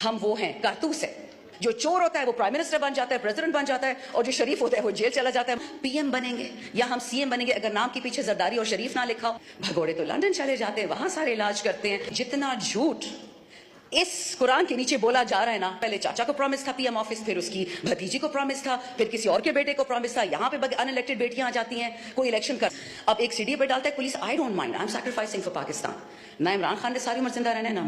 हम वो हैं कारतूस है। जो चोर होता है वो प्राइम मिनिस्टर बन जाता है, प्रेसिडेंट बन जाता है, और जो शरीफ होता है वो जेल चला जाता है। पीएम बनेंगे या हम सीएम बनेंगे अगर नाम के पीछे जरदारी और शरीफ ना लिखा हो। भगोड़े तो लंदन चले जाते हैं, वहां सारे इलाज करते हैं। जितना झूठ इस कुरान के नीचे बोला जा रहा है ना, पहले चाचा को प्रॉमिस था पीएम ऑफिस, फिर उसकी भतीजी को प्रॉमिस था, फिर किसी और के बेटे को प्रॉमिस था। यहाँ पे अनइलेक्टेड बेटियां आ जाती हैं, कोई इलेक्शन कर, अब एक सीडी पे डालता है police. I don't mind, I am sacrificing for Pakistan. ना इमरान खान ने सारी उम्र जिंदा रहना है, ना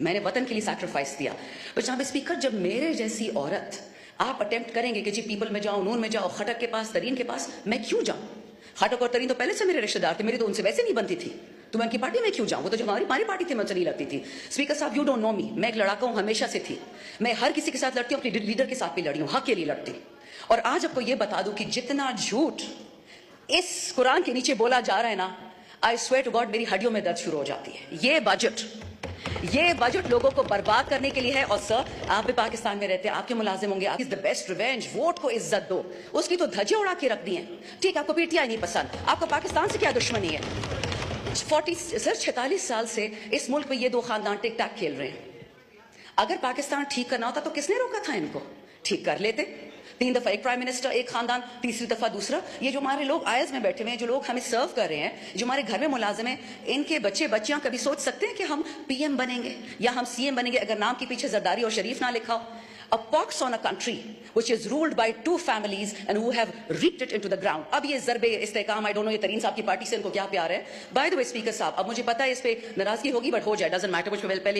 मैंने वतन के लिए सैक्रिफाइस दिया। बट जहां पे स्पीकर, जब मेरे जैसी औरत आप अटेम्प्ट करेंगे कि जी पीपल में जाओ, नून में जाओ, खटक के पास, तरीन के पास, मैं क्यों जाऊं? खटक और तरीन तो पहले से मेरे रिश्तेदार थे, मेरी तो उनसे वैसे नहीं बनती थी, तो मैं उनकी पार्टी में क्यों जाऊं? वो तो जो हमारी पार्टी थी मैं उनसे नहीं लड़ती थी। स्पीकर साहब, यू डोंट नो मी, मैं एक लड़ाका हूं, हमेशा से थी। मैं हर किसी के साथ लड़ती हूं, अपने लीडर के साथ भी लड़ी हूं, हक के लिए लड़ती हूं। और आज आपको ये बता दूं कि जितना झूठ इस कुरान के नीचे बोला जा रहा है ना, आई स्वेयर टू गॉड मेरी हड्डियों में दर्द शुरू हो जाती है। ये बजट लोगों को बर्बाद करने के लिए है। और सर, आप भी पाकिस्तान में रहते हैं, आपके मुलाजिम होंगे, आप is the best revenge, vote को इज्जत दो। उसकी तो धज्जियां उड़ा के रख दी हैं। ठीक, आपको पीटीआई नहीं पसंद, आपको पाकिस्तान से क्या दुश्मनी है? 46 साल से इस मुल्क में ये दो खानदान टिक टैक खेल रहे हैं। अगर पाकिस्तान ठीक करना होता तो किसने रोका था इनको? ठीक कर लेते। 3 दफा एक प्राइम मिनिस्टर, एक खानदान, तीसरी दफा दूसरा। ये जो हमारे लोग आयज में बैठे हुए हैं, जो लोग हमें सर्व कर रहे हैं, जो हमारे घर में मुलाजिम हैं, इनके बच्चे बच्चियां कभी सोच सकते हैं कि हम पीएम बनेंगे या हम सीएम बनेंगे अगर नाम के पीछे जरदारी और शरीफ ना लिखा हो? A pox on a country which is ruled by 2 families and who have reaped it into the ground. अब ये ज़रबे इस्तेकाम, आई डोंट नो ये तरीन साहब की पार्टी से इनको क्या प्यार है। बाय द वे स्पीकर साहब, अब मुझे पता है इस पे नाराजगी होगी, बट हो जाए, डजंट मैटर, मुझे पहले